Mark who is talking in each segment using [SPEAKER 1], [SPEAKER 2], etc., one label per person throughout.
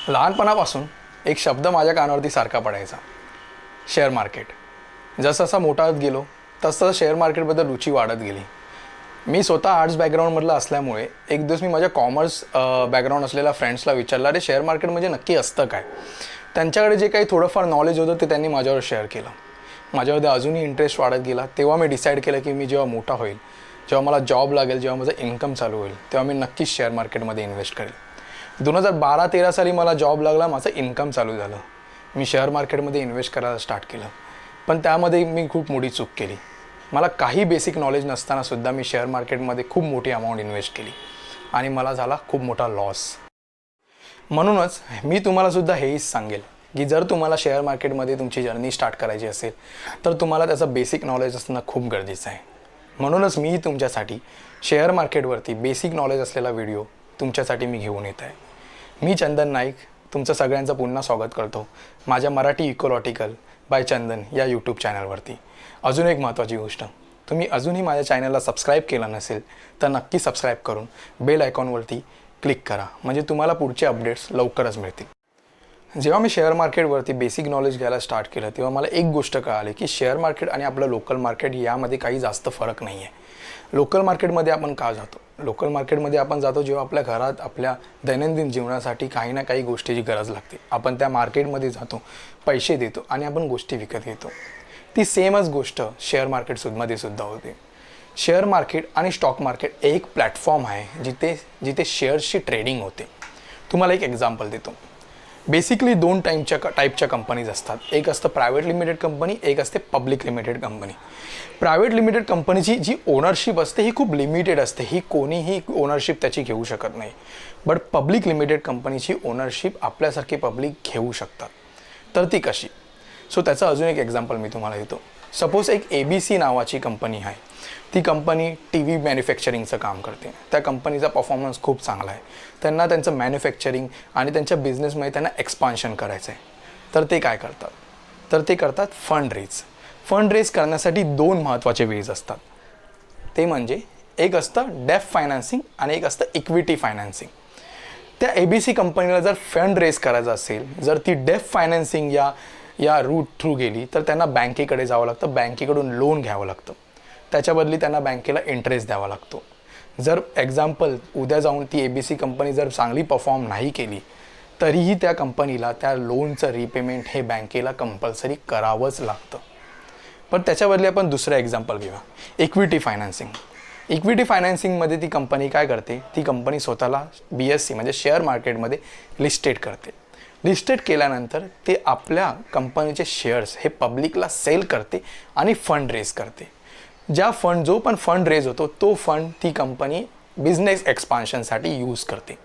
[SPEAKER 1] लहानपणापासून एक शब्द माझ्या कानावरती सारखा पडायचा, शेअर मार्केट. जसं मोठा होत गेलो तसं शेअर मार्केटबद्दल रुची वाढत गेली. मी स्वतः आर्ट्स बॅकग्राऊंडमधलं असल्यामुळे एक दिवस मी माझ्या कॉमर्स बॅकग्राऊंड असलेल्या फ्रेंड्सला विचारलं, अरे शेअर मार्केट म्हणजे नक्की असतं काय. त्यांच्याकडे जे काही थोडंफार नॉलेज होतं ते त्यांनी माझ्यावर शेअर केलं. माझ्यामध्ये अजूनही इंटरेस्ट वाढत गेला. तेव्हा मी डिसाईड केलं की मी जेव्हा मोठा होईल, जेव्हा मला जॉब लागेल, जेव्हा माझं इन्कम चालू होईल, तेव्हा मी नक्कीच शेअर मार्केटमध्ये इन्व्हेस्ट करेल. 2012-13 साली मला जॉब लागला, माझं इन्कम चालू झालं. मी शेअर मार्केटमध्ये इन्व्हेस्ट करायला स्टार्ट केलं. पण त्यामध्ये मी खूप मोठी चूक केली. मला काही बेसिक नॉलेज नसतानासुद्धा मी शेअर मार्केटमध्ये खूप मोठी अमाऊंट इन्व्हेस्ट केली आणि मला झाला खूप मोठा लॉस. म्हणूनच मी तुम्हालासुद्धा हेच सांगेल की जर तुम्हाला शेअर मार्केटमध्ये तुमची जर्नी स्टार्ट करायची असेल तर तुम्हाला त्याचं बेसिक नॉलेज असणं खूप गरजेचं आहे. म्हणूनच मी तुमच्यासाठी शेअर मार्केटवरती बेसिक नॉलेज असलेला व्हिडिओ तुमच्यासाठी मी घेऊन येत आहे. मी चंदन नाईक तुमचं सगळ्यांचं पुन्हा स्वागत करतो माझ्या मराठी इकोलॉटिकल बाय चंदन या यूट्यूब चॅनलवरती. अजून एक महत्त्वाची गोष्ट, तुम्ही अजूनही माझ्या चॅनलला सबस्क्राईब केलं नसेल तर नक्की सबस्क्राईब करून बेल आयकॉनवरती क्लिक करा, म्हणजे तुम्हाला पुढचे अपडेट्स लवकरच मिळतील. जेव्हा मी शेअर मार्केटवरती बेसिक नॉलेज घ्यायला स्टार्ट केलं तेव्हा मला एक गोष्ट कळाली की शेअर मार्केट आणि आपलं लोकल मार्केट यामध्ये काही जास्त फरक नाही आहे. लोकल मार्केटमध्ये आपण का जातो? लोकल मार्केटमध्ये आपण जातो जेव्हा आपल्या घरात आपल्या दैनंदिन जीवनासाठी काही ना काही गोष्टीची गरज लागते. आपण त्या मार्केटमध्ये जातो, पैसे देतो आणि आपण गोष्टी विकत घेतो. ती सेमच गोष्ट शेअर मार्केटमध्ये सुद्धा होते. शेअर मार्केट आणि स्टॉक मार्केट एक प्लॅटफॉर्म आहे जिथे शेअर्सची ट्रेडिंग होते. तुम्हाला एक एक्झाम्पल देतो. बेसिकली दोन टाईपच्या कंपनीज असतात. एक असतं प्रायव्हेट लिमिटेड कंपनी, एक असते public limited company. Private limited कंपनीची जी ओनरशिप असते ही खूप लिमिटेड असते, ही कोणीही ओनरशिप त्याची घेऊ शकत नाही. बट पब्लिक लिमिटेड कंपनीची ओनरशिप आपल्यासारखे पब्लिक घेऊ शकतात. तर ती कशी? सो त्याचं अजून एक एक्झाम्पल मी तुम्हाला देतो. सपोज एक ABC नावाची कंपनी आहे. ती कंपनी TV मॅन्युफॅक्चरिंगचं काम करते. त्या कंपनीचा परफॉर्मन्स खूप चांगला आहे. त्यांना त्यांचं मॅन्युफॅक्चरिंग आणि त्यांच्या बिझनेसमध्ये त्यांना एक्सपान्शन करायचं आहे. तर ते काय करतात? तर ते करतात फंड रेज. फंड रेज करण्यासाठी दोन महत्त्वाचे वेज असतात. ते म्हणजे एक असतं डेट फायनान्सिंग आणि एक असतं इक्विटी फायनान्सिंग. त्या ABC कंपनीला जर फंड रेज करायचं असेल, जर ती डेट फायनान्सिंग या रूट थ्रू गेली तर त्यांना बँकेकडे जावं लागतं, बँकेकडून लोन घ्यावं लागतं. त्याच्या बदली त्यांना बँकेला इंटरेस्ट द्यावा लागतो. जर एक्झाम्पल उद्या जाऊन ती ABC कंपनी जर चांगली परफॉर्म नाही केली तरीही त्या कंपनीला त्या लोनचं रिपेमेंट हे बँकेला कंपल्सरी करावंच लागतं. पण त्याच्या बदली आपण दुसरं एक्झाम्पल घेऊया, इक्विटी फायनान्सिंग. इक्विटी फायनान्सिंगमध्ये ती कंपनी काय करते? ती कंपनी स्वतःला BSE म्हणजे शेअर मार्केटमध्ये लिस्टेड करते. लिस्टेड केल्यानंतर ते आपल्या कंपनीचे शेअर्स हे पब्लिकला सेल करते आणि फंड रेज करते. जो पण फंड रेज होतो तो फंड ती कंपनी बिझनेस एक्सपान्शनसाठी यूज करते.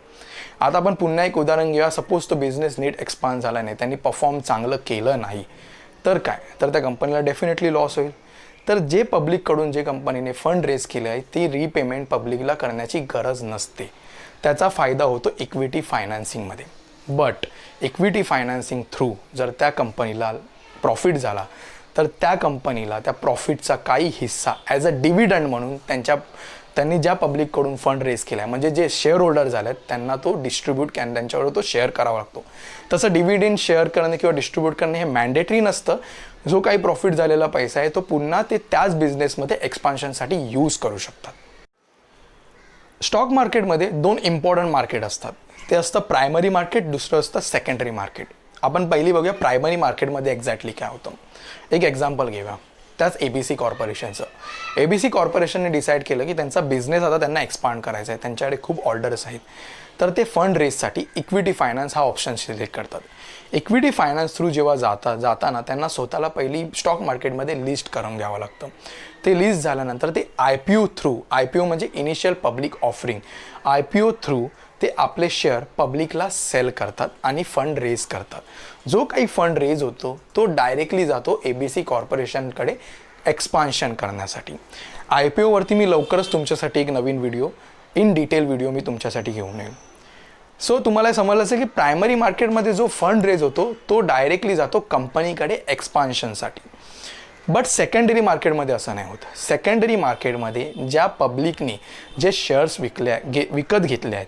[SPEAKER 1] आता आपण पुन्हा एक उदाहरण घेऊया. सपोज तो बिझनेस नीट एक्सपान्ड झाला नाही, त्यांनी परफॉर्म चांगलं केलं नाही, तर काय? तर त्या कंपनीला डेफिनेटली लॉस होईल. तर जे पब्लिककडून जे कंपनीने फंड रेज केलं आहे ती रिपेमेंट पब्लिकला करण्याची गरज नसते. त्याचा फायदा होतो इक्विटी फायनान्सिंगमध्ये. बट इक्विटी फायनान्सिंग थ्रू जर त्या कंपनीला प्रॉफिट झाला तर त्या कंपनीला त्या प्रॉफिटचा काही हिस्सा ॲज अ डिव्हिडंड म्हणून त्यांनी ज्या पब्लिककडून फंड रेज केला आहे, म्हणजे जे शेअर होल्डर झाले आहेत त्यांना तो डिस्ट्रीब्यूट त्यांच्यावर तो शेअर करावा लागतो. तसं डिव्हिडंड शेअर करणे किंवा डिस्ट्रीब्यूट करणे हे मॅन्डेटरी नसतं. जो काही प्रॉफिट झालेला पैसा आहे तो पुन्हा ते त्याच बिझनेसमध्ये एक्सपान्शनसाठी यूज करू शकतात. स्टॉक मार्केटमध्ये दोन इम्पॉर्टंट मार्केट असतात. ते असतं प्रायमरी मार्केट, दुसरं असतं सेकंडरी मार्केट. आपण पहिली बघूया प्रायमरी मार्केटमध्ये एक्झॅक्टली काय होतं. एक एक्झाम्पल घेऊया, त्याच ABC कॉर्पोरेशनचं. ABC कॉर्पोरेशनने डिसाईड केलं की त्यांचा बिझनेस आता त्यांना एक्सपांड करायचा आहे, त्यांच्याकडे खूप ऑर्डर्स आहेत. तर ते फंड रेजसाठी इक्विटी फायनान्स हा ऑप्शन सिलेक्ट करतात. इक्विटी फायनान्स थ्रू जेव्हा जाताना त्यांना स्वतःला पहिली स्टॉक मार्केटमध्ये लिस्ट करून घ्यावं लागतं. ते लिस्ट झाल्यानंतर ते IPO म्हणजे initial public offering, IPO through ते आपले शेअर पब्लिकला सेल करतात आणि फंड रेज करतात. जो काही फंड रेज होतो तो डायरेक्टली जातो ABC कॉर्पोरेशनकडे एक्सपान्शन करण्यासाठी. IPOवरती मी लवकरच तुमच्यासाठी एक नवीन व्हिडिओ, इन डिटेल व्हिडिओ मी तुमच्यासाठी घेऊन येईल. सो तुम्हाला समजलं असेल की प्रायमरी मार्केटमध्ये जो फंड रेज होतो तो डायरेक्टली जातो कंपनीकडे एक्सपान्शनसाठी. बट सेकंडरी मार्केटमध्ये असं नाही होत. सेकंडरी मार्केटमध्ये ज्या पब्लिकने जे शेअर्स विकत घेतले आहेत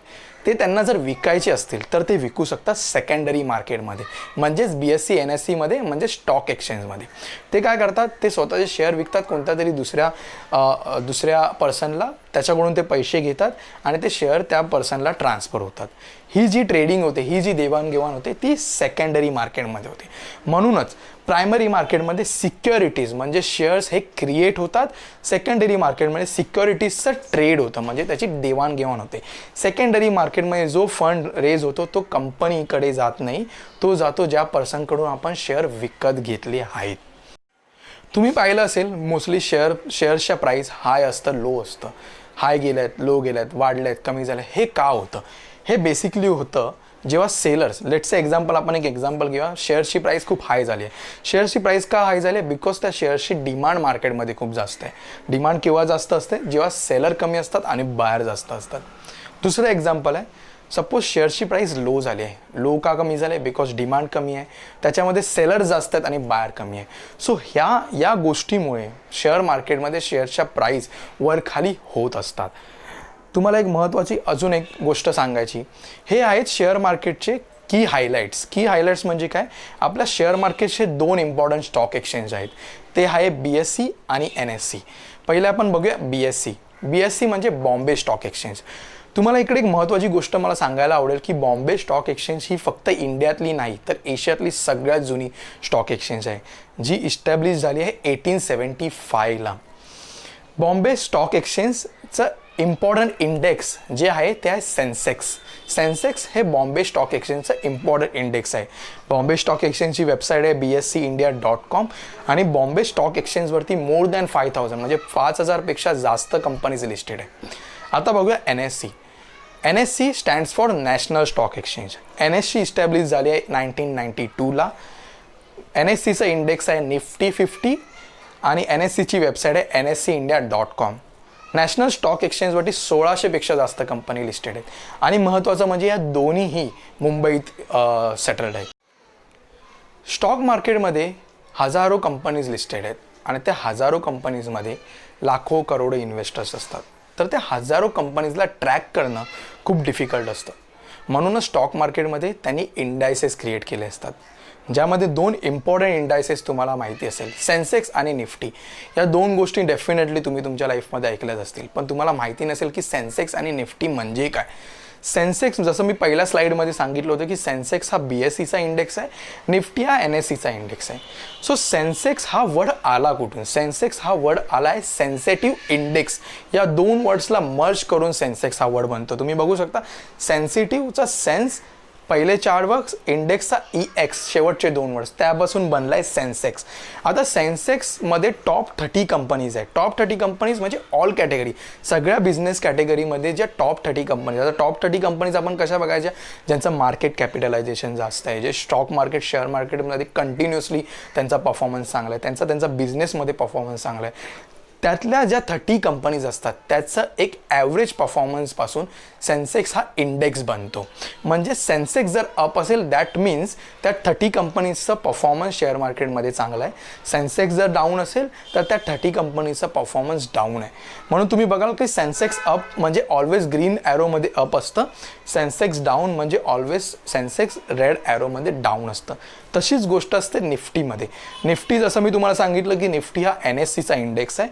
[SPEAKER 1] ते त्यांना जर विकायचे असतील तर ते विकू शकतात सेकंडरी मार्केटमध्ये, म्हणजेच BSE NSE मध्ये, म्हणजे स्टॉक एक्सचेंजमध्ये. ते काय करतात, ते स्वतःचे शेअर विकतात कोणत्या तरी दुसऱ्या पर्सनला, त्याच्याकडून ते पैसे घेतात आणि ते शेअर त्या पर्सनला ट्रान्सफर होतात. ही जी ट्रेडिंग होते, ही जी देवाणघेवाण होते, ती सेकंडरी मार्केटमध्ये होते. म्हणूनच प्रायमरी मार्केटमध्ये सिक्युरिटीज म्हणजे शेअर्स हे क्रिएट होतात, सेकंडरी मार्केटमध्ये सिक्युरिटीजचं ट्रेड होतं, म्हणजे त्याची देवाणघेवाण होते. सेकंडरी मार्केटमध्ये जो फंड रेज होतो तो कंपनीकडे जात नाही, तो जातो ज्या पर्सनकडून आपण शेअर विकत घेतले आहेत. तुम्ही पाहिलं असेल मोस्टली शेअर्सच्या प्राईस हाय असतं, लो असतं. हाय गेल्यात, लो गेल्यात, वाढल्यात, कमी झाल्या. हे का होतं? हे बेसिकली होतं जेव्हा सेलर्स, लेट्स से आपण एक एक्झाम्पल घेऊया. शेअर्सची प्राईस खूप हाय झाली आहे. शेअर्सची प्राईस का हाय झाली आहे? बिकॉज त्या शेअर्सची डिमांड मार्केटमध्ये खूप जास्त आहे. डिमांड केव्हा जास्त असते? जेव्हा सेलर कमी असतात आणि बायर जास्त असतात. दुसरं एक्झाम्पल आहे, सपोज शेअर्सची प्राईस लो झाली आहे. लो का कमी झाली आहे? बिकॉज डिमांड कमी आहे, त्याच्यामध्ये सेलर जास्त आहेत आणि बायर कमी आहे. सो या गोष्टीमुळे शेअर मार्केटमध्ये शेअर्सच्या प्राईस वर खाली होत असतात. तुम्हाला एक महत्त्वाची अजून एक गोष्ट सांगायची, हे आहेत शेअर मार्केटचे की हायलाइट्स म्हणजे काय? आपल्या शेअर मार्केटचे 2 इम्पॉर्टंट स्टॉक एक्सचेंज आहेत. ते आहे BSE आणि NSE. पहिले आपण बघूया BSE म्हणजे बॉम्बे स्टॉक एक्सचेंज. तुम्हाला इकडे एक महत्त्वाची गोष्ट मला सांगायला आवडेल की बॉम्बे स्टॉक एक्सचेंज ही फक्त इंडियातली नाही तर एशियातली सगळ्यात जुनी स्टॉक एक्सचेंज आहे, जी इस्टॅब्लिश झाली आहे 1875ला. Bombay stock एक्सचेंजचं important index J आहे ते आहे सेन्सेक्स हे बॉम्बे स्टॉक एक्सचेंजचं इम्पॉर्टंट इंडेक्स आहे. बॉम्बे स्टॉक एक्सचेंजची वेबसाईट आहे BSEindia.com आणि बॉम्बे स्टॉक एक्सचेंजवरती मोर दॅन 5000 म्हणजे 5000पेक्षा जास्त कंपनीज लिस्टेड आहे. आता बघूया NSE stands for national stock exchange. NSE establish झाली आहे 1992ला. NSEचं इंडेक्स आहे निफ्टी 50 आणि NSEची वेबसाईट आहे NSEindia.com. नॅशनल स्टॉक एक्सचेंजवरती 1600पेक्षा जास्त कंपनी लिस्टेड आहेत आणि महत्त्वाचं म्हणजे या दोन्हीही मुंबईत सेटल्ड आहेत. स्टॉक मार्केटमध्ये हजारो कंपनीज लिस्टेड आहेत आणि त्या हजारो कंपनीजमध्ये लाखो करोडो इन्व्हेस्टर्स असतात. तर त्या हजारो कंपनीजला ट्रॅक करणं खूप डिफिकल्ट असतं. म्हणूनच स्टॉक मार्केटमध्ये त्यांनी इंडायसेस क्रिएट केले असतात, ज्यामध्ये 2 इम्पॉर्टंट इंडायसेस तुम्हाला माहिती असेल, सेन्सेक्स आणि निफ्टी. या 2 गोष्टी डेफिनेटली तुम्ही तुमच्या लाईफमध्ये ऐकल्याच असतील, पण तुम्हाला माहिती नसेल की सेन्सेक्स आणि निफ्टी म्हणजे काय. सेन्सेक्स, जसं मी पहिल्या स्लाईडमध्ये सांगितलं होतं की सेन्सेक्स हा BSEचा इंडेक्स आहे, निफ्टी हा NSEचा इंडेक्स आहे. सो सेन्सेक्स हा वर्ड आला कुठून? सेन्सेक्स हा वर्ड आला आहे सेन्सिटिव्ह इंडेक्स या 2 वर्ड्सला मर्ज करून सेन्सेक्स हा वर्ड बनतो. तुम्ही बघू शकता, सेन्सिटिव्हचा सेन्स पहिले 4 वर्ड्स, इंडेक्सचा EX शेवटचे 2 वर्ड्स, त्यापासून बनलाय सेन्सेक्स. आता सेन्सेक्समध्ये टॉप 30 कंपनीज आहेत. टॉप 30 कंपनीज म्हणजे ऑल कॅटेगरी, सगळ्या बिझनेस कॅटेगरीमध्ये ज्या टॉप 30 कंपनीज. आता टॉप 30 कंपनीज आपण कशा बघायच्या? ज्यांचं मार्केट कॅपिटलायझेशन जास्त आहे, जे स्टॉक मार्केट शेअर मार्केटमध्ये कंटिन्युअसली त्यांचा परफॉर्मन्स चांगला आहे, त्यांचा बिझनेसमध्ये परफॉर्मन्स चांगला आहे. त्यातल्या ज्या 30 कंपनीज असतात त्याचं एक ॲव्हरेज परफॉर्मन्सपासून सेन्सेक्स हा इंडेक्स बनतो. म्हणजे सेन्सेक्स जर अप असेल दॅट मीन्स त्या 30 कंपनीजचं परफॉर्मन्स शेअर मार्केटमध्ये चांगलं आहे. सेन्सेक्स जर डाऊन असेल तर त्या 30 कंपनीचं परफॉर्मन्स डाऊन आहे. म्हणून तुम्ही बघाल की सेन्सेक्स अप म्हणजे ऑलवेज ग्रीन ॲरोमध्ये अप असतं, सेन्सेक्स डाऊन म्हणजे ऑलवेज सेन्सेक्स रेड ॲरोमध्ये डाऊन असतं. तशीच गोष्ट असते निफ्टीमध्ये. निफ्टी जसं मी तुम्हाला सांगितलं की निफ्टी हा NSEचा इंडेक्स आहे.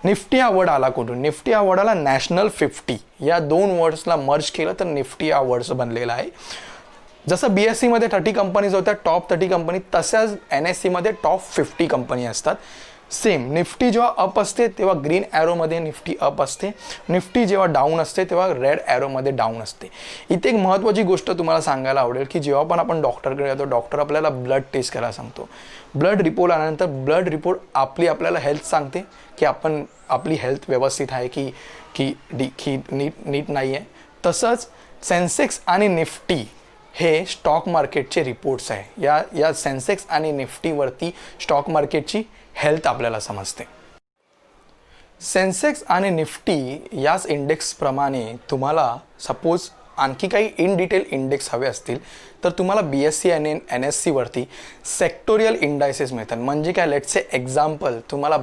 [SPEAKER 1] निफ्टी हा वर्ड आला कुठून? निफ्टी हा वर्ड आला नॅशनल 50 या 2 वर्ड्सला मर्ज केलं तर निफ्टी हा वर्ड्स बनलेला आहे. जसं BSEमध्ये 30 कंपनीज होत्या, टॉप 30 कंपनी, तशाच NSEमध्ये टॉप 50 कंपनी असतात. सेम निफ्टी जेव्हा अप असते तेव्हा ग्रीन ॲरोमध्ये निफ्टी अप असते, निफ्टी जेव्हा डाऊन असते तेव्हा रेड ॲरोमध्ये डाऊन असते. इथे एक महत्त्वाची गोष्ट तुम्हाला सांगायला आवडेल की जेव्हा पण आपण डॉक्टरकडे जातो, डॉक्टर आपल्याला ब्लड टेस्ट करायला सांगतो. ब्लड रिपोर्ट आल्यानंतर ब्लड रिपोर्ट आपल्याला हेल्थ सांगते की आपली हेल्थ व्यवस्थित आहे की नीट नाही आहे. तसंच सेन्सेक्स आणि निफ्टी हे स्टॉक मार्केटचे रिपोर्ट्स आहे. या सेन्सेक्स आणि निफ्टीवरती स्टॉक मार्केटची हेल्थ आपल्याला समजते. सेन्सेक्स आणि निफ्टी याच इंडेक्सप्रमाणे तुम्हाला सपोज आणखी काही इन डिटेल इंडेक्स हवे असतील तर तुम्हाला BSE आणि NSCवरती सेक्टोरियल इंडायसेस मिळतात. म्हणजे काय, लेट्स से एक्झाम्पल तुम्हाला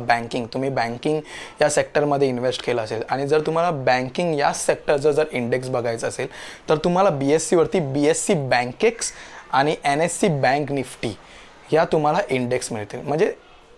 [SPEAKER 1] तुम्ही बँकिंग या सेक्टरमध्ये इन्व्हेस्ट केलं असेल आणि जर तुम्हाला बँकिंग या सेक्टरचं जर इंडेक्स बघायचं असेल तर तुम्हाला BSEवरती BSE बँकेक्स आणि NSC बँक निफ्टी या तुम्हाला इंडेक्स मिळतील. म्हणजे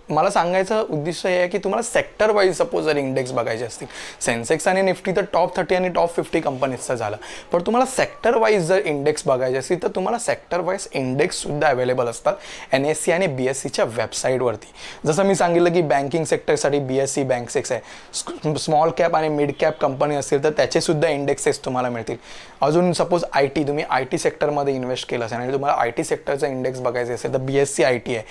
[SPEAKER 1] मला सांगायचं उद्दिष्ट हे आहे की तुम्हाला सेक्टर वाईज सपोज जर इंडेक्स बघायचे असतील, सेन्सेक्स आणि निफ्टी तर टॉप 30 आणि टॉप 50 कंपनीजचं झालं, पण तुम्हाला सेक्टर वाईज जर इंडेक्स बघायचे असतील तर तुम्हाला सेक्टर वाईज इंडेक्ससुद्धा अवेलेबल असतात NSE आणि BSEच्या वेबसाईटवरती. जसं मी सांगितलं की बँकिंग सेक्टरसाठी BSE बँकसेक्स आहे, स्मॉल कॅप आणि मिड कॅप कंपनी असतील तर त्याचेसुद्धा इंडेक्सेस तुम्हाला मिळतील. अजून सपोज तुम्ही IT सेक्टरमध्ये इन्व्हेस्ट केलं असेल आणि तुम्हाला IT सेक्टरचं इंडेक्स बघायचं असेल तर BSE IT आहे,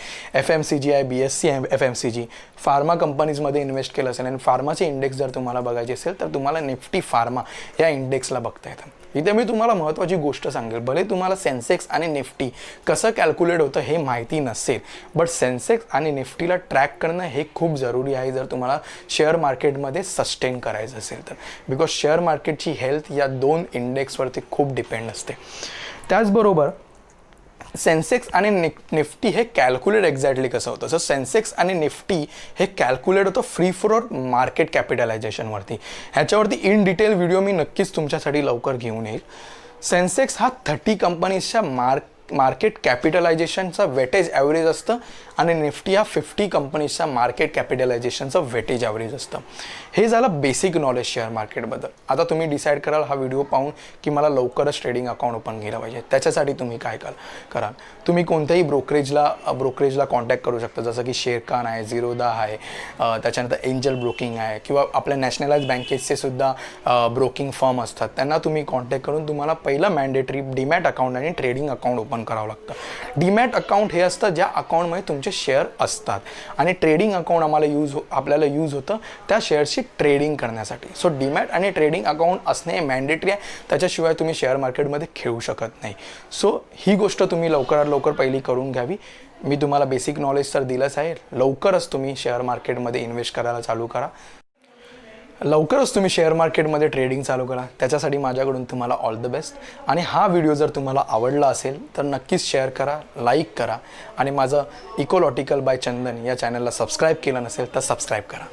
[SPEAKER 1] FMCG आहे, BSE FMCG, फार्मा कंपनीजमध्ये इन्व्हेस्ट केलं असेल आणि फार्माचे इंडेक्स जर तुम्हाला बघायचे असेल तर तुम्हाला निफ्टी फार्मा या इंडेक्सला बघता येतं. इथे मी तुम्हाला महत्त्वाची गोष्ट सांगेल, भले तुम्हाला सेन्सेक्स आणि निफ्टी कसं कॅल्क्युलेट होतं हे माहिती नसेल, बट सेन्सेक्स आणि निफ्टीला ट्रॅक करणं हे खूप जरुरी आहे जर तुम्हाला शेअर मार्केटमध्ये सस्टेन करायचं असेल तर, बिकॉज शेअर मार्केटची हेल्थ या 2 इंडेक्सवरती खूप डिपेंड असते. त्याचबरोबर सेन्सेक्स आणि निफ्टी हे कॅल्क्युलेट एक्झॅक्टली कसं होतं. सो सेन्सेक्स आणि निफ्टी हे कॅल्क्युलेट होतं फ्री फॉर ऑल मार्केट कॅपिटलायझेशनवरती. ह्याच्यावरती इन डिटेल व्हिडिओ मी नक्कीच तुमच्यासाठी लवकर घेऊन येईल. सेन्सेक्स हा 30 कंपनीजच्या मार्केट कॅपिटलायझेशनचा वेटेज ॲव्हरेज असतं आणि निफ्टी हा 50 कंपनीजच्या मार्केट कॅपिटलायझेशनचं वेटेज ॲव्हरेज असतं. हे झालं बेसिक नॉलेज शेअर मार्केटबद्दल. आता तुम्ही डिसाईड कराल हा व्हिडिओ पाहून की मला लवकरच ट्रेडिंग अकाउंट ओपन केलं पाहिजे. त्याच्यासाठी तुम्ही काय कराल, तुम्ही कोणत्याही ब्रोकरेजला कॉन्टॅक्ट करू शकता, जसं की शेरखान आहे, झिरोदा आहे, त्याच्यानंतर एंजल ब्रोकिंग आहे, किंवा आपल्या नॅशनलाइज बँकेचे सुद्धा ब्रोकिंग फर्म असतात. त्यांना तुम्ही कॉन्टॅक्ट करून तुम्हाला पहिलं मॅन्डेटरी डीमॅट अकाउंट आणि ट्रेडिंग अकाउंट ओपन करावं लागतं. डीमॅट अकाउंट हे असतं ज्या अकाउंटमध्ये तुमचे शेअर असतात आणि ट्रेडिंग अकाउंट आपल्याला यूज होतं त्या शेअर्सची ट्रेडिंग करण्यासाठी. सो डीमॅट आणि ट्रेडिंग अकाउंट असणे मॅन्डेटरी आहे, त्याच्याशिवाय तुम्ही शेअर मार्केटमध्ये खेळू शकत नाही. सो ही गोष्ट तुम्ही लवकरात लवकर पहिली करून घ्यावी. मी तुम्हाला बेसिक नॉलेज तर दिलंच आहे. लवकरच तुम्ही शेअर मार्केटमध्ये इन्व्हेस्ट करायला चालू करा, लवकरच तुम्ही शेअर मार्केटमध्ये ट्रेडिंग चालू करा. त्याच्यासाठी माझ्याकडून तुम्हाला ऑल द बेस्ट. आणि हा व्हिडिओ जर तुम्हाला आवडला असेल तर नक्कीच शेअर करा, लाईक करा आणि माझं इकोलॉटिकल बाय चंदन या चॅनलला सबस्क्राईब केलं नसेल तर सबस्क्राईब करा.